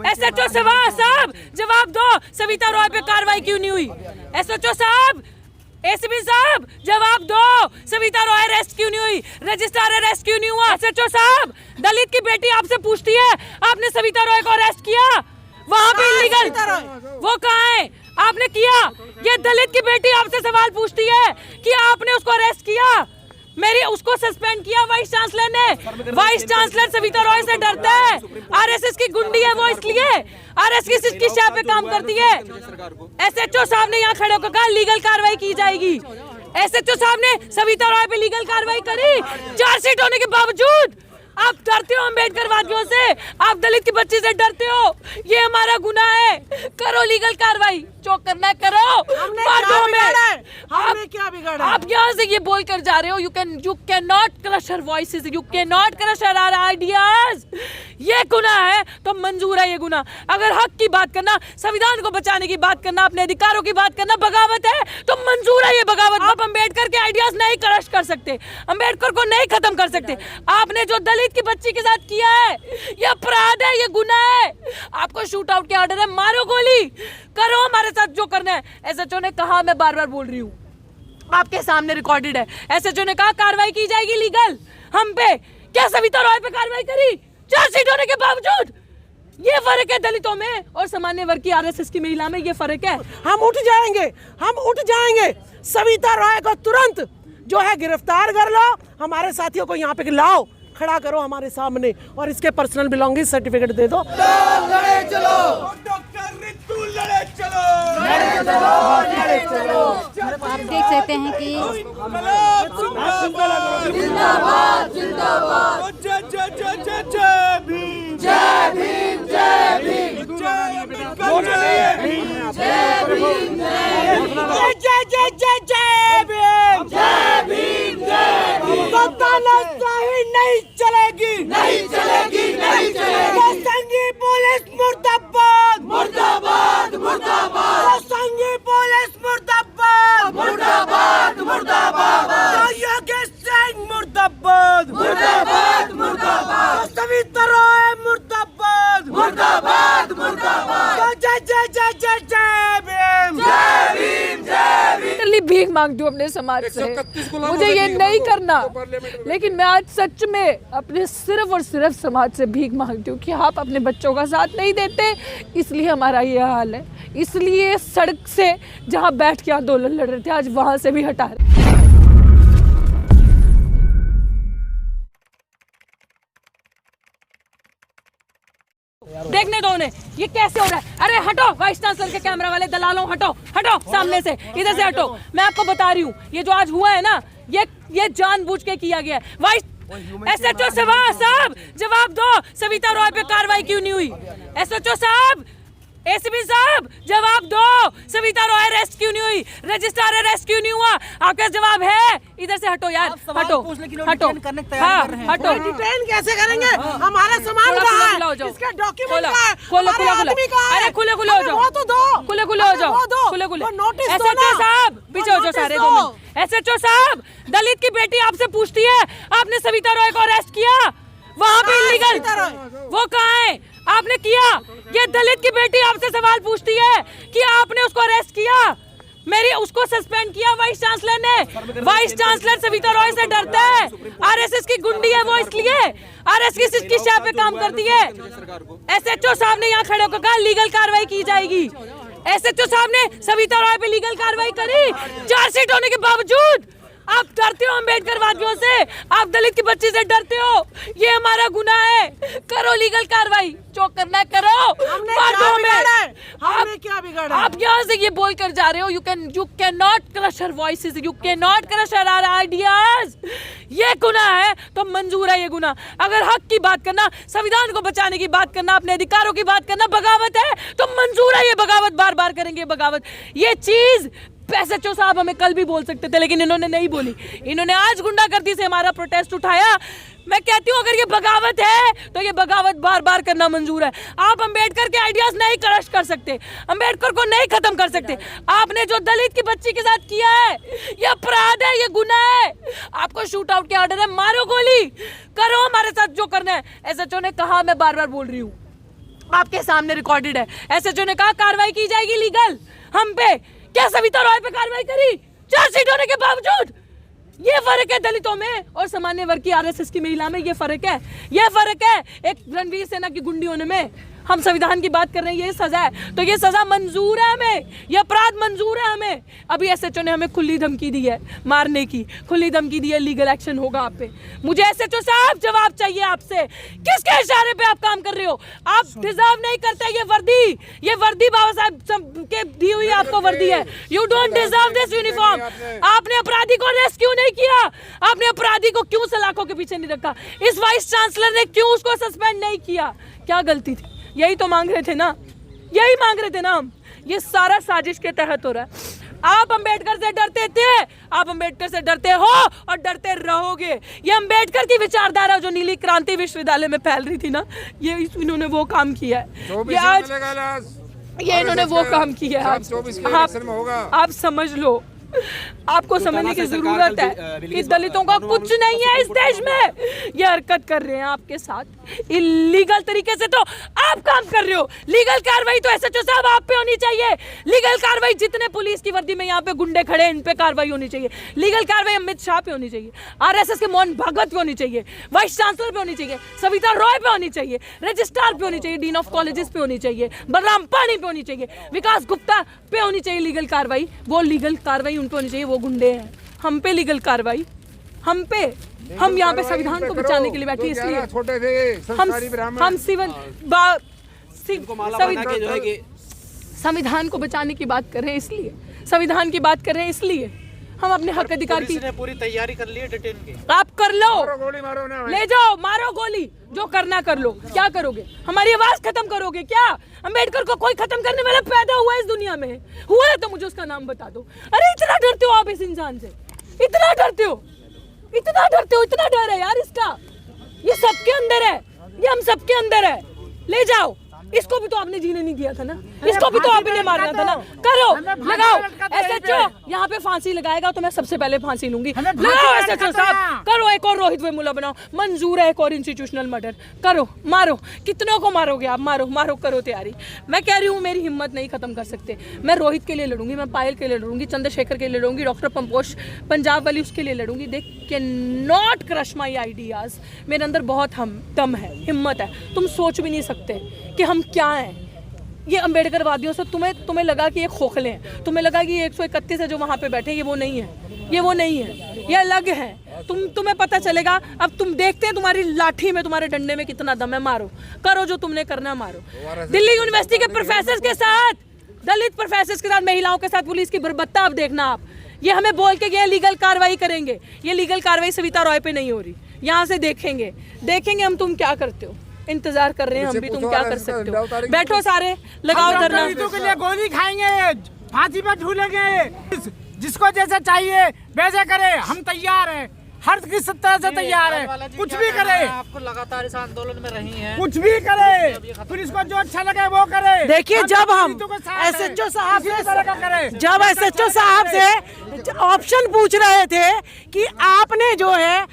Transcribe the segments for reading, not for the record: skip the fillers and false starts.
SHO साहब जवाब दो, सविता रॉय पे कार्रवाई क्यों नहीं हुई? एसएचओ साहब, एसीपी साहब जवाब दो, सविता रॉय अरेस्ट क्यों नहीं हुई? रजिस्ट्रार अरेस्ट क्यों नहीं हुआ? एसएचओ साहब, दलित की बेटी आपसे पूछती है आपने सविता रॉय को अरेस्ट किया, वहां पे इलीगल वो कहाँ है? आपने किया? ये दलित की बेटी आपसे सवाल पूछती है कि आपने उसको अरेस्ट किया, मेरी उसको सस्पेंड किया वाइस चांसलर ने। वाइस चांसलर सविता रॉय से डरता है, आरएसएस की गुंडी है वो, इसलिए आरएसएस की शाह पे काम करती है। एसएचओ साहब ने यहाँ खड़े होकर कहा लीगल कार्रवाई की जाएगी। एसएचओ साहब ने सविता रॉय पे लीगल कार्रवाई करी, चार्जशीट होने के बावजूद। आप डरते हो अम्बेडकर वादियों से, आप दलित की बच्ची से डरते हो, ये हमारा गुनाह है। करो लीगल कार्रवाई, जो करना है करो। हमने क्या बिगाड़ा? आप यहाँ से ये बोल कर जा रहे हो, you can not crush her voices, you can not crush her ideas. ये गुनाह है तो मंजूर है ये गुनाह। अगर हक की बात करना, संविधान को बचाने की बात करना, अपने अधिकारों की बात करना बगावत है तो मंजूर है ये बगावत। आप अम्बेडकर के आइडियाज नहीं क्रश कर सकते, अम्बेडकर को नहीं खत्म कर सकते। आपने जो दलित की बच्ची के साथ किया है ये अपराध है, ये गुनाह है। आपको शूट आउट के ऑर्डर है, मारो गोली, करो हमारे साथ जो करना है। एसएचओ ने कहा, मैं बार बार बोल रही हूँ, आपके सामने रिकॉर्डेड है। एसएचओ ने कहा कार्रवाई की जाएगी लीगल। हम पे क्या सविता रॉय पे कार्रवाई करी चार्जशीट होने के बावजूद? ये फर्क है दलितों में और सामान्य वर्ग की आरएसएस की महिला में, ये फर्क है। हम उठ जाएंगे, हम उठ जाएंगे। सविता रॉय को तुरंत जो है गिरफ्तार कर लो, हमारे साथियों को यहाँ पे लाओ, खड़ा करो हमारे सामने और इसके पर्सनल बिलोंगिंग सर्टिफिकेट दे दो। लड़े चलो डॉक्टर रितु, लड़े चलो, लड़े चलो, लड़े चलो। आप देख सकते हैं कि जिंदाबाद जिंदाबाद, जय जय जय जय जय भीम, जय भीम, जय भीम, जय भीम, जय भीम, जय भीम, जय जय जय जय भीम, जय भीम, जय भीम। तो तानाशाही नहीं चलेगी, नहीं चलेगी, नहीं चलेगी। संघी पुलिस मुर्दाबाद, मुर्दाबाद, मुर्दाबाद, संघी पुलिस मुर्दाबाद, मुर्दाबाद, मुर्दाबाद, योगेश सिंह मुर्दाबाद, मुर्दाबाद, मुर्दाबाद, सविता रॉय मुर्दाबाद, मुर्दाबाद, मुर्दाबाद, जय जय जय जय जय भीम, जय भीम, जय भीम। भीख मांगती हूँ अपने समाज से, मुझे ये नहीं करना, लेकिन मैं आज सच में अपने सिर्फ और सिर्फ समाज से भीख मांगती हूँ कि आप अपने बच्चों का साथ नहीं देते, इसलिए हमारा ये हाल है। इसलिए सड़क से जहाँ बैठ के आंदोलन लड़ रहे थे आज वहां से भी हटा रहे। देखने दो उन्हें ये कैसे हो रहा है। अरे हटो वाइस चांसलर के कैमरा वाले दलालों, हटो हटो सामने से, इधर से हटो। मैं आपको बता रही हूँ ये जो आज हुआ है ना, ये जानबूझ के किया गया है। वाइस एसएचओ साहब जवाब दो, सविता रॉय पे कार्रवाई क्यों नहीं हुई? एसएचओ साहब, एसीपी साहब जवाब दो, सविता रॉय अरेस्ट क्यों नहीं हुई? रजिस्ट्रार अरेस्ट क्यों नहीं हुआ? आपका जवाब है? इधर से हटो यार, हटो हटो, हाँ हटो। डिटेन कैसे करेंगे? हमारा सामान कहाँ है? इसका डॉक्यूमेंट कहाँ है? खोलो हमारे आदमी कहाँ है? अरे खुले खुले हो जाओ, वो तो दो, खुले खुले हो जाओ, खुले खुले। नोटिस दो एसएचओ ना, साहब पीछे हो जाओ सारे, 2 मिनट। एसएचओ साहब, दलित की बेटी आपसे पूछती है आपने सविता रॉय को अरेस्ट किया, वहां पे इलीगल वो कहाँ है? आपने किया? ये दलित की बेटी आपसे सवाल पूछती है कि आपने उसको अरेस्ट किया, मेरी उसको सस्पेंड किया वाइस चांसलर ने। वाइस चांसलर सविता रॉय से डरता है, आरएसएस की गुंडी है वो, इसलिए आरएसएस की शाह पे काम करती है। एसएचओ साहब ने यहाँ खड़े होकर कहा लीगल कार्रवाई की जाएगी। एसएचओ साहब ने सविता रॉय पे लीगल कार्रवाई करी, चार्जशीट होने के बावजूद। आप डरते हो अम्बेडकर वादियों से, आप दलित की बच्ची से डरते हो, ये हमारा गुनाह है। करो लीगल कार्रवाई, जो करना है करो। हमने क्या बिगाड़ा? आप यहाँ से ये बोल कर जा रहे हो, you can not crush her voices, you can not crush her ideas. ये गुनाह है तो मंजूर है ये गुनाह। अगर हक की बात करना, संविधान को बचाने की बात करना, अपने अधिकारों की बात करना बगावत है तो मंजूर है ये बगावत, बार बार करेंगे बगावत। ये चीज एसएचओ साहब हमें कल भी बोल सकते थे, लेकिन इन्होंने नहीं बोली। इन्होंने आज गुंडागर्दी से हमारा प्रोटेस्ट उठाया। मैं कहती हूँ अगर ये बगावत है तो ये बगावत बार बार करना मंजूर है। आप अम्बेडकर के आइडियाज नहीं क्रश कर सकते, अम्बेडकर को नहीं खत्म कर सकते। आपने जो दलित की बच्ची के साथ किया है ये अपराध है, ये गुनाह है। आपको शूट आउट के ऑर्डर है, मारो गोली, करो हमारे साथ जो करना है। एसएचओ ने कहा, मैं बार बार बोल रही हूँ, आपके सामने रिकॉर्डेड है। एसएचओ ने कहा कार्रवाई की जाएगी लीगल। हम पे क्या सविता रॉय पे कार्रवाई करी चार्जशीट होने के बावजूद? ये फर्क है दलितों में और सामान्य वर्ग की आरएसएस की महिला में। ये फर्क है, ये फर्क है एक रणवीर सेना की गुंडी होने में। हम संविधान की बात कर रहे हैं, ये सजा है तो ये सजा मंजूर है हमें, ये अपराध मंजूर है हमें। अभी एसएचओ ने हमें खुली धमकी दी है मारने की, खुली धमकी दी है, लीगल एक्शन होगा आप पे। मुझे एसएचओ साहब जवाब चाहिए आपसे, किसके इशारे पे आप काम कर रहे हो? आप डिजर्व नहीं करते ये वर्दी बाबा साहब के दी हुई आपको वर्दी है। You don't deserve this uniform. आपने अपराधी को अरेस्ट क्यों नहीं किया? आपने अपराधी को क्यों सलाखों के पीछे नहीं रखा? इस वाइस चांसलर ने क्यों उसको सस्पेंड नहीं किया? क्या गलती थी? यही तो मांग रहे थे ना, यही मांग रहे थे ना हम। ये सारा साजिश के तहत हो रहा है। आप अंबेडकर से डरते थे, आप अंबेडकर से डरते हो और डरते रहोगे। ये अंबेडकर की विचारधारा जो नीली क्रांति विश्वविद्यालय में फैल रही थी ना, ये इन्होंने वो काम किया है। ये आज ये इन्होंने वो काम किया है। आप समझ लो, आपको समझने की जरूरत है कि दलितों का कुछ नहीं है इस देश में। ये हरकत कर रहे हैं आपके साथ इलीगल तरीके से, तो आप काम कर रहे हो। लीगल कार्रवाई तो एसएचओ साहब आप पे होनी चाहिए। लीगल कार्रवाई जितने पुलिस की वर्दी में यहाँ पे गुंडे खड़े हैं इन पे कार्रवाई होनी चाहिए। लीगल कार्रवाई अमित शाह पे होनी चाहिए, आरएसएस के मोहन भागवत पे होनी चाहिए, वाइस चांसलर पे होनी चाहिए, सविता रॉय पे होनी चाहिए, रजिस्ट्रार पे होनी चाहिए, डीन ऑफ कॉलेजेस पे होनी चाहिए, बलराम पानी पे होनी चाहिए, विकास गुप्ता पे होनी चाहिए लीगल कार्रवाई। वो लीगल कार्रवाई उन पे होनी चाहिए, वो गुंडे हैं। हम पे लीगल कार्रवाई, हम पे, हम यहाँ पे संविधान को बचाने के लिए बैठे, इसलिए छोटे थे हम संविधान को बचाने की बात कर रहे हैं, इसलिए संविधान की बात कर रहे हैं, इसलिए हम अपने हक अधिकार की पूरी तैयारी कर ली है डिटेन की। आप कर लो, गोली मारो ना, ले जाओ, मारो गोली, जो करना कर लो। क्या करोगे? हमारी आवाज खत्म करोगे क्या? अंबेडकर को कोई खत्म करने वाला पैदा हुआ है इस दुनिया में? हुआ है तो मुझे उसका नाम बता दो। अरे इतना डरते हो आप इस इंसान से, इतना डरते हो, इतना डरते हो, इतना डर है यार इसका। ये सबके अंदर है, ये हम सबके अंदर है। ले जाओ, इसको भी तो आपने जीने नहीं दिया था ना, इसको भी तो आपने मारना था ना। करो, लगाओ। एसएचओ यहाँ पे फांसी लगाएगा तो मैं सबसे पहले फांसी लूंगी। लगाओ एसएचओ साहब, करो एक और रोहित वेमुला बनाओ, मंजूर है एक और इंस्टीट्यूशनल मर्डर करो, मारो। कितनों को मारोगे आप? मारो, मारो, करो तैयारी। मैं कह रही हूँ मेरी हिम्मत नहीं खत्म कर सकते। मैं रोहित के लिए लड़ूंगी, मैं पायल के लिए लड़ूंगी, चंद्रशेखर के लिए लड़ूंगी, डॉक्टर पंपोश पंजाब वाली उसके लिए लड़ूंगी। They can not crush my ideas. मेरे अंदर बहुत दम है, हिम्मत है। तुम सोच भी नहीं सकते कि हम क्या हैं। ये अंबेडकर वादियों से तुम्हें लगा कि ये खोखले हैं, तुम्हें लगा कि ये 131 है जो वहाँ पे बैठे, ये वो नहीं है, ये वो नहीं है, ये अलग है। तुम्हें पता चलेगा। अब तुम देखते हैं तुम्हारी लाठी में, तुम्हारे डंडे में कितना दम है। मारो, करो जो तुमने करना, मारो। दिल्ली यूनिवर्सिटी के प्रोफेसर के साथ, दलित प्रोफेसर के साथ, महिलाओं के साथ पुलिस की बर्बरता अब देखना आप। ये हमें बोल के गए लीगल कार्रवाई करेंगे, ये लीगल कार्रवाई सविता रॉय पे नहीं हो रही। यहाँ से देखेंगे हम तुम क्या करते हो। इंतजार कर रहे हैं हम भी, तुम क्या कर सकते हो। बैठो सारे, लगाओ धरना। के लिए गोली खाएंगे, फांसी पर झूलेंगे, जिसको जैसा चाहिए वैसे करे। हम तैयार हैं, हर किस तरह से तैयार है, कुछ भी करे। आपको लगातार इस आंदोलन में रही हैं, कुछ भी करे, फिर इसको जो अच्छा लगे वो करे। देखिए, जब हम एसएचओ साहब से, जब एसएचओ साहब से ऑप्शन पूछ रहे थे कि आपने जो है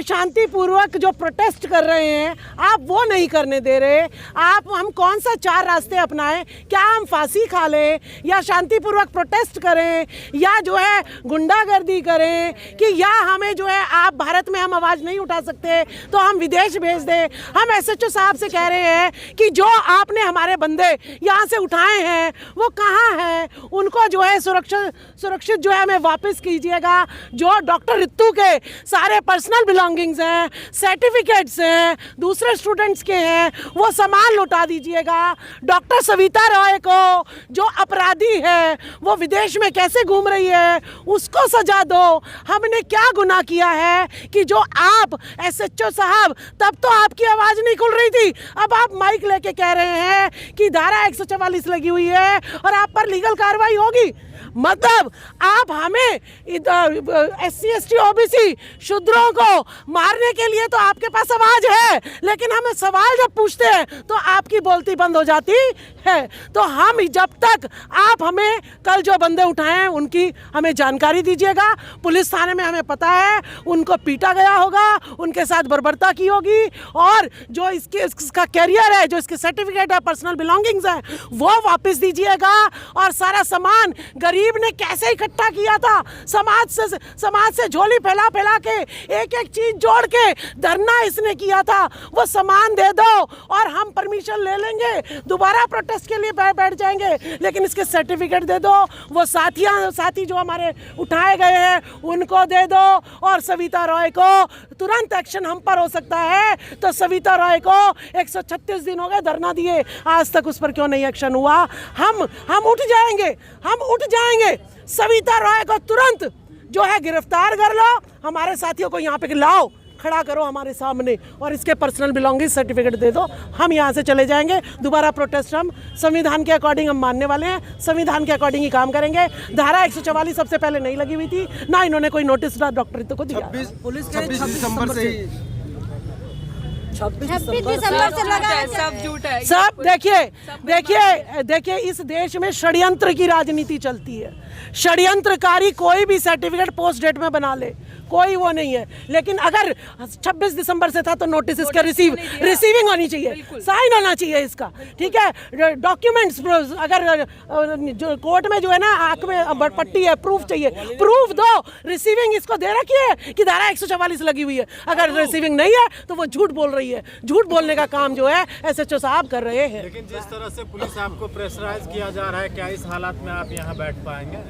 शांतिपूर्वक जो प्रोटेस्ट कर रहे हैं आप वो नहीं करने दे रहे, हम कौन सा 4 रास्ते अपनाएं? क्या हम फांसी खा लें, या शांतिपूर्वक प्रोटेस्ट करें, या जो है गुंडागर्दी करें, कि या हमें जो है आप भारत में हम आवाज नहीं उठा सकते तो हम विदेश भेज दें? हम एसएचओ साहब से कह रहे हैं कि जो आपने हमारे बंदे यहाँ से उठाए हैं वो कहाँ हैं? उनको जो है सुरक्षित जो है हमें वापस कीजिएगा। जो डॉक्टर रित्तू के सारे पर्सनल बिलोंगिंग्स हैं, सर्टिफिकेट्स हैं, दूसरे स्टूडेंट्स के हैं, वो सामान लौटा दीजिएगा। डॉक्टर सविता रॉय को जो अपराधी है वो विदेश में कैसे घूम रही है उसको सजा दो। हमने क्या गुनाह किया है कि जो आप एसएचओ साहब, तब तो आपकी आवाज नहीं खुल रही थी, अब आप माइक लेके कह रहे हैं कि धारा 144 लगी हुई है और आप पर लीगल कार्रवाई होगी। मतलब आप हमें SC ST OBC शूद्रों को मारने के लिए तो आपके पास आवाज है, लेकिन हमें सवाल जब पूछते हैं तो आपकी बोलती बंद हो जाती है। तो हम जब तक आप हमें कल जो बंदे उठाए हैं उनकी हमें जानकारी दीजिएगा। पुलिस थाने में हमें पता है उनको पीटा गया होगा, उनके साथ बर्बरता की होगी, और जो इसका कैरियर है, जो इसके सर्टिफिकेट है, पर्सनल बिलोंगिंग्स है, वो वापस दीजिएगा। और सारा सामान गरीब ने कैसे इकट्ठा किया था, समाज से झोली फैला फैला के एक एक चीज जोड़ के धरना इसने किया था, वो सामान दे दो और हम परमिशन ले लेंगे, दोबारा प्रोटेस्ट के लिए बैठ जाएंगे, लेकिन इसके सर्टिफिकेट दे दो। वो साथी जो हमारे उठाए गए हैं उनको दे दो, और सविता रॉय को तुरंत एक्शन हम पर हो सकता है। तो सविता रॉय को 136 दिन हो गए धरना दिए, आज तक उस पर क्यों नहीं एक्शन हुआ? हम उठ जाएंगे। सविता रॉय को तुरंत जो है गिरफ्तार कर लो, हमारे साथियों को यहाँ पे लाओ, खड़ा करो हमारे सामने, और इसके पर्सनल बिलोंगिंग सर्टिफिकेट दे दो, हम यहाँ से चले जाएंगे। दोबारा प्रोटेस्ट हम संविधान के अकॉर्डिंग हम मानने वाले हैं, संविधान के अकॉर्डिंग ही काम करेंगे। धारा 144 सबसे पहले नहीं लगी हुई थी, ना इन्होंने कोई नोटिस डॉक्टर को दिया। 26 दिसंबर से ही 26 दिसंबर से लगा है, सब झूठ है। सब देखिए इस देश में षड्यंत्र की राजनीति चलती है। षड्यंत्रकारी कोई भी सर्टिफिकेट पोस्ट डेट में बना ले, कोई वो नहीं है। लेकिन अगर 26 दिसंबर से था तो नोटिस इसका रिसीविंग होनी चाहिए, साइन होना चाहिए इसका, ठीक है। डॉक्यूमेंट्स अगर जो कोर्ट में जो है ना आंख में पट्टी है, प्रूफ चाहिए, प्रूफ दो। रिसीविंग इसको दे रखी है कि धारा 144 लगी हुई है, अगर रिसीविंग नहीं है तो वो झूठ बोल रही है। झूठ बोलने का काम जो है SHO साहब कर रहे हैं। लेकिन जिस तरह से पुलिस आपको प्रेशराइज किया जा रहा है, क्या इस हालात में आप यहाँ बैठ पाएंगे?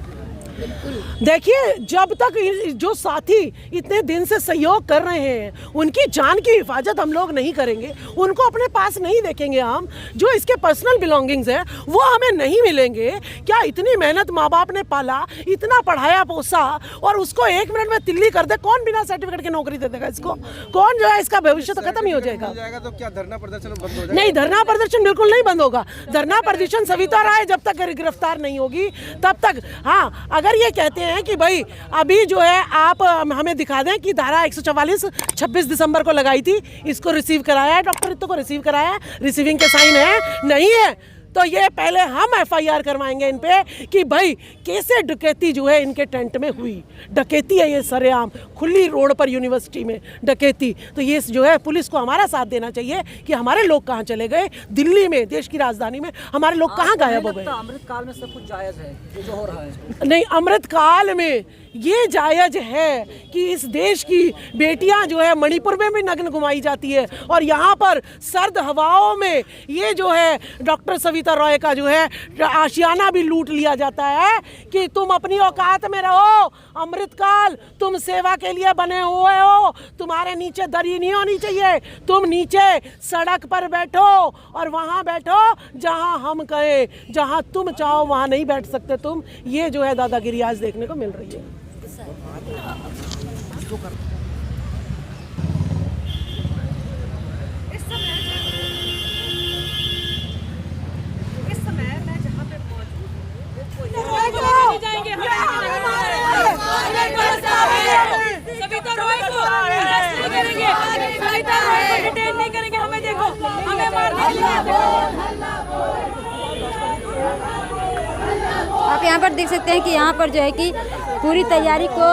देखिए, जब तक जो साथी इतने दिन से सहयोग कर रहे हैं उनकी जान की हिफाजत हम लोग नहीं करेंगे, उनको अपने पास नहीं देखेंगे, हम जो इसके पर्सनल बिलोंगिंग्स है वो हमें नहीं मिलेंगे। क्या इतनी मेहनत माँ बाप ने पाला, इतना पढ़ाया पोसा, और उसको 1 मिनट में तिल्ली कर दे? कौन बिना सर्टिफिकेट के नौकरी दे देगा इसको? कौन जो है, इसका भविष्य तो खत्म ही हो जाएगा। तो क्या धरना प्रदर्शन बंद हो जाएगा? नहीं, धरना प्रदर्शन बिल्कुल नहीं बंद होगा। धरना प्रदर्शन सविता राय जब तक गिरफ्तार नहीं होगी तब तक। हाँ, अगर ये कहते हैं कि भाई अभी जो है आप हमें दिखा दें कि धारा 144 26 दिसंबर को लगाई थी, इसको रिसीव कराया है, डॉक्टर रित्तो को रिसीव कराया है, रिसीविंग के साइन है, नहीं है, तो ये पहले हम FIR करवाएंगे इन पे कि भाई कैसे डकैती जो है इनके टेंट में हुई। डकैती है ये सरेआम, खुली रोड पर यूनिवर्सिटी में डकैती। तो ये जो है पुलिस को हमारा साथ देना चाहिए कि हमारे लोग कहाँ चले गए, दिल्ली में, देश की राजधानी में हमारे लोग कहाँ गायब हो गए। अमृतकाल में सब कुछ जायज है जो हो रहा है। नहीं, अमृतकाल में ये जायज है कि इस देश की बेटियां जो है मणिपुर में भी नग्न घुमाई जाती है, और यहाँ पर सर्द हवाओं में ये जो है डॉक्टर सविता रॉय का जो है आशियाना भी लूट लिया जाता है कि तुम अपनी औकात में रहो। अमृतकाल तुम सेवा के लिए बने हुए हो, तुम्हारे नीचे दरी नहीं होनी चाहिए, तुम नीचे सड़क पर बैठो और वहाँ बैठो जहाँ हम कहें, जहाँ तुम चाहो वहाँ नहीं बैठ सकते तुम। ये जो है दादागिरी आज देखने को मिल रही है। इस समय मैं जहाँ पे मौजूद हूँ सविता रॉय को अरेस्ट नहीं करेंगे, सविता रॉय को डिटेन नहीं करेंगे। हमें देखो, हमें मार आप यहाँ पर देख सकते हैं कि यहाँ पर जो है कि पूरी तैयारी को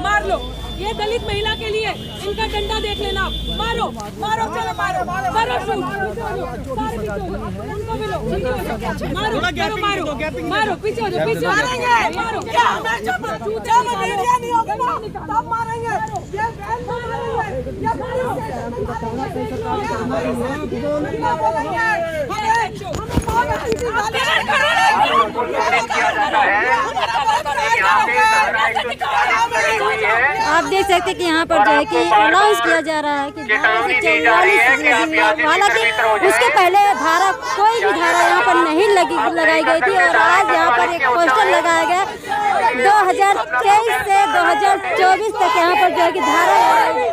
मार लो। ये दलित महिला के लिए इनका डंडा देख लेना, मारो मारो, चलो मारो मारो, शूट उनको भी लो, मारो मारो मारो मारो, पीछे हो जाओ, पीछे मारेंगे, मारो क्या हमें जब मीडिया नहीं होगा ना तब मारेंगे, ये आप देख सकते हैं कि यहाँ पर जो है कि अनाउंस किया जा रहा है कि धारा 144 हालांकि उसके पहले धारा कोई भी धारा यहाँ पर नहीं लगाई गई थी, और आज यहाँ पर एक पोस्टर लगाया गया 2023 से 2024 तक यहाँ पर जो है कि धारा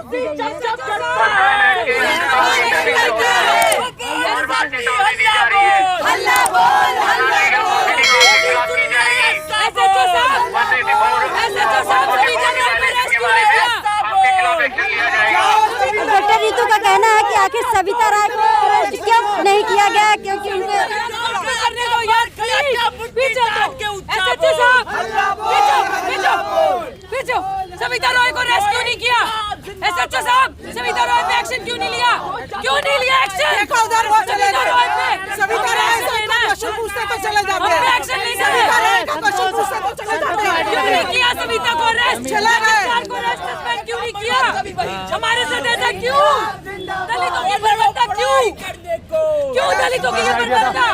दी गई है। डॉक्टर रितु का कहना है कि आखिर सविता राय को अरेस्ट क्यों नहीं किया गया, क्योंकि उनके सविता रॉय को अरेस्ट क्यों नहीं किया? एसएचओ साहब, सविता रॉय पे एक्शन क्यों नहीं लिया? क्यों नहीं लिया एक्शन? सविता रॉय पे सविता राय से क्वेश्चन पूछते तो चले जाते हैं, एक्शन नहीं सविता राय का क्वेश्चन पूछते तो चले जाते हैं। क्यों नहीं किया सविता को अरेस्ट? चला गए। को अरेस्ट सस्पेंड क्यों नहीं किया? हमारे साथ ऐसा क्यों? दलितों की बर्बरता क्यों? क्यों दलितों की ये बर्बरता?